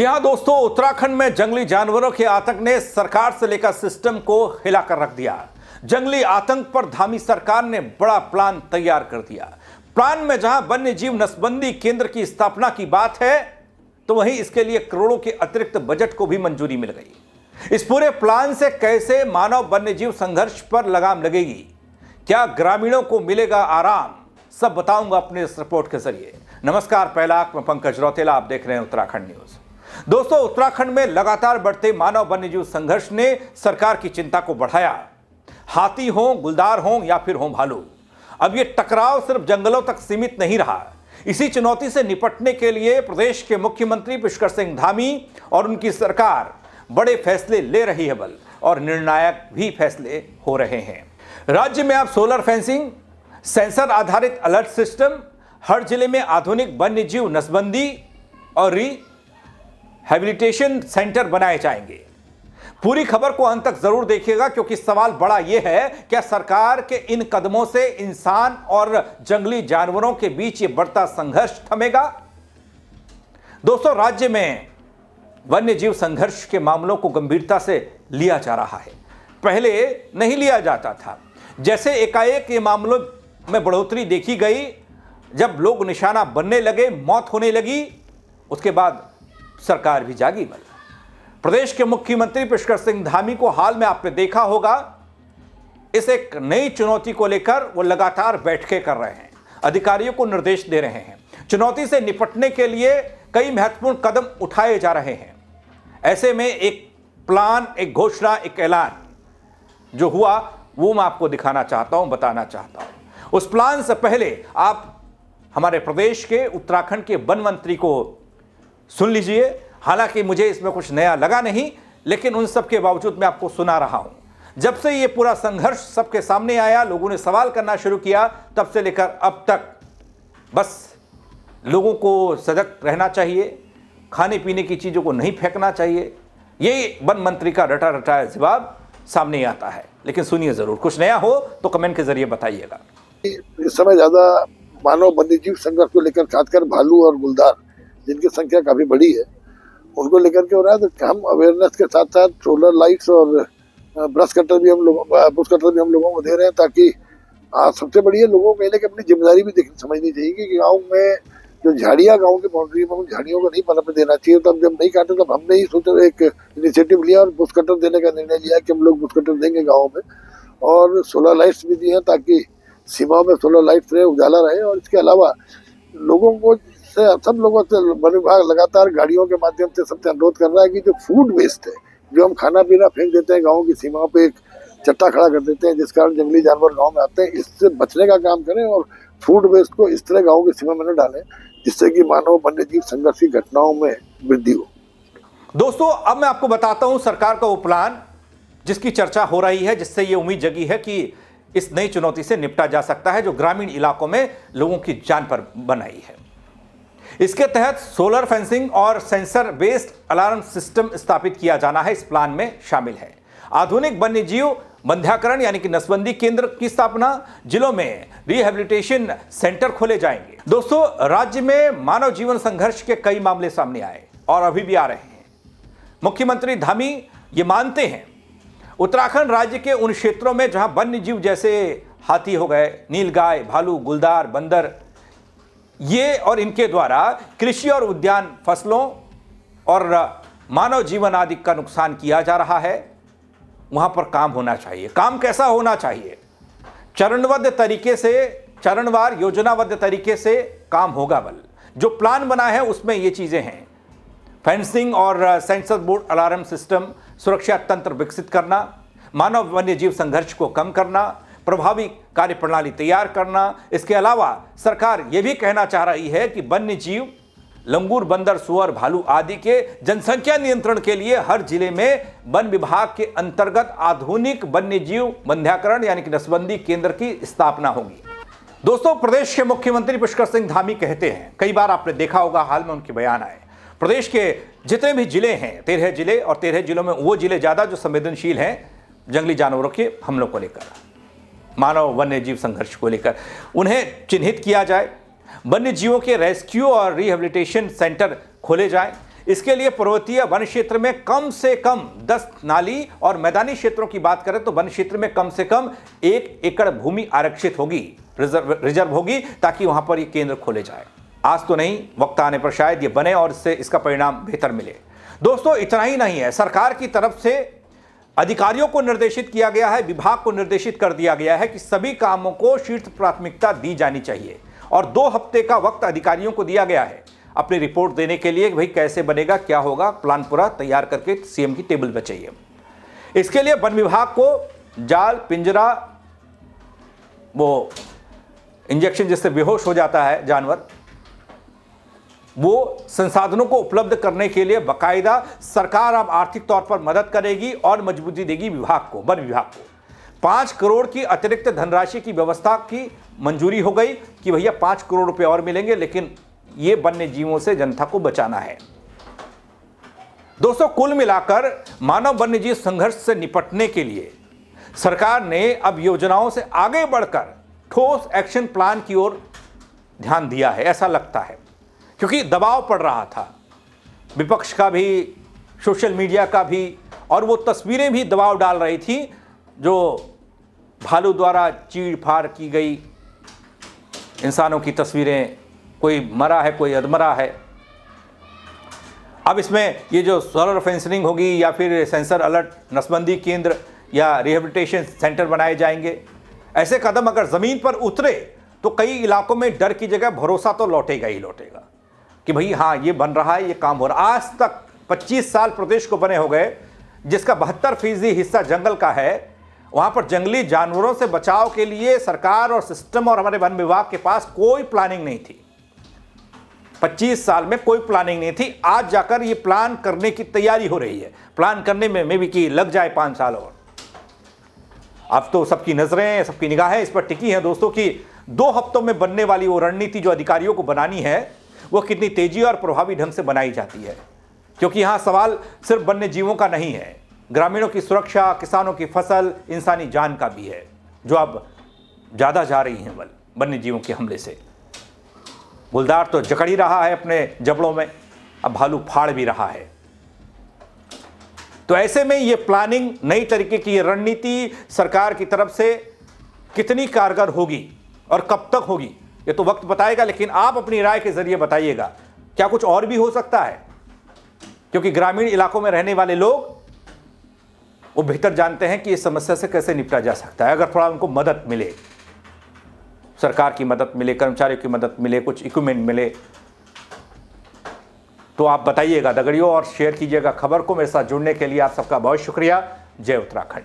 जी हां दोस्तों, उत्तराखंड में जंगली जानवरों के आतंक ने सरकार से लेकर सिस्टम को हिलाकर रख दिया। जंगली आतंक पर धामी सरकार ने बड़ा प्लान तैयार कर दिया। प्लान में जहां वन्य जीव नसबंदी केंद्र की स्थापना की बात है, तो वहीं इसके लिए करोड़ों के अतिरिक्त बजट को भी मंजूरी मिल गई। इस पूरे प्लान से कैसे मानव वन्य जीव संघर्ष पर लगाम लगेगी, क्या ग्रामीणों को मिलेगा आराम, सब बताऊंगा अपने इस रिपोर्ट के जरिए। नमस्कार, पहला मैं पंकज रौतेला, आप देख रहे हैं उत्तराखंड न्यूज। दोस्तों, उत्तराखंड में लगातार बढ़ते मानव वन्यजीव संघर्ष ने सरकार की चिंता को बढ़ाया। हाथी हो, गुलदार हो या फिर हो भालू, अब ये टकराव सिर्फ जंगलों तक सीमित नहीं रहा। इसी चुनौती से निपटने के लिए प्रदेश के मुख्यमंत्री पुष्कर सिंह धामी और उनकी सरकार बड़े फैसले ले रही है, बल और निर्णायक भी फैसले हो रहे हैं। राज्य में अब सोलर फेंसिंग, सेंसर आधारित अलर्ट सिस्टम, हर जिले में आधुनिक वन्यजीव नसबंदी और रिहैबिलिटेशन सेंटर बनाए जाएंगे। पूरी खबर को अंत तक जरूर देखिएगा, क्योंकि सवाल बड़ा यह है, क्या सरकार के इन कदमों से इंसान और जंगली जानवरों के बीच ये बढ़ता संघर्ष थमेगा? दोस्तों, राज्य में वन्यजीव संघर्ष के मामलों को गंभीरता से लिया जा रहा है। पहले नहीं लिया जाता था। जैसे एकाएक ये मामलों में बढ़ोतरी देखी गई, जब लोग निशाना बनने लगे, मौत होने लगी, उसके बाद सरकार भी जागी। बल प्रदेश के मुख्यमंत्री पुष्कर सिंह धामी को हाल में आपने देखा होगा, इस एक नई चुनौती को लेकर वो लगातार बैठकें कर रहे हैं, अधिकारियों को निर्देश दे रहे हैं। चुनौती से निपटने के लिए कई महत्वपूर्ण कदम उठाए जा रहे हैं। ऐसे में एक प्लान, एक घोषणा, एक ऐलान जो हुआ, वो मैं आपको दिखाना चाहता हूं, बताना चाहता हूं। उस प्लान से पहले आप हमारे प्रदेश के उत्तराखंड के वन मंत्री को सुन लीजिए। हालांकि मुझे इसमें कुछ नया लगा नहीं, लेकिन उन सब के बावजूद मैं आपको सुना रहा हूं। जब से ये पूरा संघर्ष सबके सामने आया, लोगों ने सवाल करना शुरू किया, तब से लेकर अब तक बस लोगों को सजग रहना चाहिए, खाने पीने की चीज़ों को नहीं फेंकना चाहिए। ये वन मंत्री का रटा रटाया जवाब सामने आता है। लेकिन सुनिए जरूर, कुछ नया हो तो कमेंट के जरिए बताइएगा। इस समय ज्यादा मानव वन्यजीव संघर्ष को लेकर खासकर भालू और गुलदार, जिनकी संख्या काफी बड़ी है, उनको लेकर के हो रहा है। तो हम अवेयरनेस के साथ साथ सोलर लाइट्स और ब्रश कटर भी हम लोगों को दे रहे हैं, ताकि सबसे बढ़िया लोगों को लेकर अपनी जिम्मेदारी भी समझनी चाहिए कि गाँव में जो झाड़ियाँ, गाँव की बाउंड्री में, उन झाड़ियों को नहीं पनपने देना चाहिए। तब जब नहीं काटे, तब हमने ही सोचा, एक इनिशिएटिव लिया और बुश कटर देने का निर्णय लिया कि हम लोग बुश कटर देंगे गाँव में, और सोलर लाइट्स भी दी हैं ताकि सीमाओं में सोलर लाइट्स रहे, उजाला रहे। और इसके अलावा लोगों को सब लोगों से वन विभाग लगातार गाड़ियों के माध्यम से सबसे अनुरोध कर रहा है कि जो फूड वेस्ट है, जो हम खाना पीना फेंक देते हैं गाँव की सीमाओं पे, एक चट्टा खड़ा कर देते हैं, जिस कारण जंगली जानवर गाँव में आते हैं, इससे बचने का काम करें और फूड वेस्ट को इस तरह गाँव की सीमा में न डालें जिससे कि मानव वन्यजीव संघर्ष की घटनाओं में वृद्धि हो। दोस्तों, अब मैं आपको बताता हूं सरकार का वो प्लान जिसकी चर्चा हो रही है, जिससे ये उम्मीद जगी है कि इस नई चुनौती से निपटा जा सकता है जो ग्रामीण इलाकों में लोगों की जान पर बनाई है। इसके तहत सोलर फेंसिंग और सेंसर बेस्ड अलार्म सिस्टम स्थापित किया जाना है, इस प्लान में शामिल है। आधुनिक वन्यजीव बंध्याकरण यानी कि नसबंदी केंद्र की स्थापना, जिलों में रिहैबिलिटेशन सेंटर खोले जाएंगे। दोस्तों, राज्य में मानव जीवन संघर्ष के कई मामले सामने आए और अभी भी आ रहे हैं। मुख्यमंत्री धामी ये मानते हैं, उत्तराखंड राज्य के उन क्षेत्रों में जहां वन्य जीव जैसे हाथी हो गए, नीलगाय, भालू, गुलदार, बंदर, ये और इनके द्वारा कृषि और उद्यान फसलों और मानव जीवन आदि का नुकसान किया जा रहा है, वहां पर काम होना चाहिए। काम कैसा होना चाहिए? चरणबद्ध तरीके से, चरणवार योजनाबद्ध तरीके से काम होगा। बल जो प्लान बना है उसमें ये चीजें हैं: फेंसिंग और सेंसर बोर्ड अलार्म सिस्टम, सुरक्षा तंत्र विकसित करना, मानव वन्यजीव संघर्ष को कम करना, प्रभावी कार्यप्रणाली तैयार करना। इसके अलावा सरकार यह भी कहना चाह रही है कि वन्य जीव, लंगूर, बंदर, सुअर, भालू आदि के जनसंख्या नियंत्रण के लिए हर जिले में वन विभाग के अंतर्गत आधुनिक वन्य जीव बंध्याकरण यानी कि नसबंदी केंद्र की स्थापना होगी। दोस्तों, प्रदेश के मुख्यमंत्री पुष्कर सिंह धामी कहते हैं, कई बार आपने देखा होगा, हाल में उनके बयान आए, प्रदेश के जितने भी जिले हैं, 13 जिले, और 13 जिलों में वो जिले ज्यादा जो संवेदनशील हैं जंगली जानवरों के हमलों को लेकर, मानव वन्य जीव संघर्ष को लेकर, उन्हें चिन्हित किया जाए। वन्य जीवों के रेस्क्यू और रिहेबिलिटेशन सेंटर खोले जाएं। इसके लिए पर्वतीय वन क्षेत्र में कम से कम 10 नाली और मैदानी क्षेत्रों की बात करें तो वन क्षेत्र में कम से कम 1 एकड़ भूमि आरक्षित होगी, रिजर्व होगी, ताकि वहां पर ये केंद्र खोले जाए। आज तो नहीं, वक्त आने पर शायद ये बने और इससे इसका परिणाम बेहतर मिले। दोस्तों, इतना ही नहीं है, सरकार की तरफ से अधिकारियों को निर्देशित किया गया है, विभाग को निर्देशित कर दिया गया है कि सभी कामों को शीर्ष प्राथमिकता दी जानी चाहिए और 2 हफ्ते का वक्त अधिकारियों को दिया गया है अपनी रिपोर्ट देने के लिए कि भाई कैसे बनेगा, क्या होगा, प्लान पूरा तैयार करके सीएम की टेबल पर चाहिए। इसके लिए वन विभाग को जाल, पिंजरा, वो इंजेक्शन जिससे बेहोश हो जाता है जानवर, वो संसाधनों को उपलब्ध करने के लिए बाकायदा सरकार अब आर्थिक तौर पर मदद करेगी और मजबूती देगी विभाग को, वन विभाग को। 5 करोड़ की अतिरिक्त धनराशि की व्यवस्था की मंजूरी हो गई कि भैया 5 करोड़ रुपए और मिलेंगे, लेकिन ये वन्य जीवों से जनता को बचाना है। दोस्तों, कुल मिलाकर मानव वन्य जीव संघर्ष से निपटने के लिए सरकार ने अब योजनाओं से आगे बढ़कर ठोस एक्शन प्लान की ओर ध्यान दिया है, ऐसा लगता है, क्योंकि दबाव पड़ रहा था विपक्ष का भी, सोशल मीडिया का भी, और वो तस्वीरें भी दबाव डाल रही थी जो भालू द्वारा चीड़ फाड़ की गई इंसानों की तस्वीरें, कोई मरा है, कोई अधमरा है। अब इसमें ये जो सोलर फेंसिंग होगी या फिर सेंसर अलर्ट, नसबंदी केंद्र या रिहेबिलिटेशन सेंटर बनाए जाएंगे। ऐसे कदम अगर ज़मीन पर उतरे तो कई इलाकों में डर की जगह भरोसा तो लौटेगा ही लौटेगा कि भाई हाँ, ये बन रहा है, ये काम हो रहा है। आज तक 25 साल प्रदेश को बने हो गए, जिसका 72% हिस्सा जंगल का है। वहाँ पर जंगली जानवरों से बचाव के लिए सरकार और सिस्टम और हमारे वन विभाग के पास कोई प्लानिंग नहीं थी। 25 साल में कोई प्लानिंग नहीं थी। आज जाकर ये प्लान करने की तैयारी हो रही है। प्लान करने में भी कि लग जाए 5 साल और। अब तो सबकी नजरें, सबकी निगाहें इस पर टिकी हैं दोस्तों कि 2 हफ्तों में बनने वाली वो रणनीति जो अधिकारियों को बनानी है वो कितनी तेजी और प्रभावी ढंग से बनाई जाती है। क्योंकि यहाँ सवाल सिर्फ वन्य जीवों का नहीं है, ग्रामीणों की सुरक्षा, किसानों की फसल, इंसानी जान का भी है, जो अब ज़्यादा जा रही हैं वन्य जीवों के हमले से। गुलदार तो जकड़ ही रहा है अपने जबड़ों में, अब भालू फाड़ भी रहा है। तो ऐसे में ये प्लानिंग, नई तरीके की ये रणनीति सरकार की तरफ से कितनी कारगर होगी और कब तक होगी, ये तो वक्त बताएगा। लेकिन आप अपनी राय के जरिए बताइएगा, क्या कुछ और भी हो सकता है? क्योंकि ग्रामीण इलाकों में रहने वाले लोग वो बेहतर जानते हैं कि इस समस्या से कैसे निपटा जा सकता है। अगर थोड़ा उनको मदद मिले, सरकार की मदद मिले, कर्मचारियों की मदद मिले, कुछ इक्विपमेंट मिले, तो आप बताइएगा दगड़ियों और शेयर कीजिएगा खबर को। मेरे साथ जुड़ने के लिए आप सबका बहुत शुक्रिया। जय उत्तराखंड।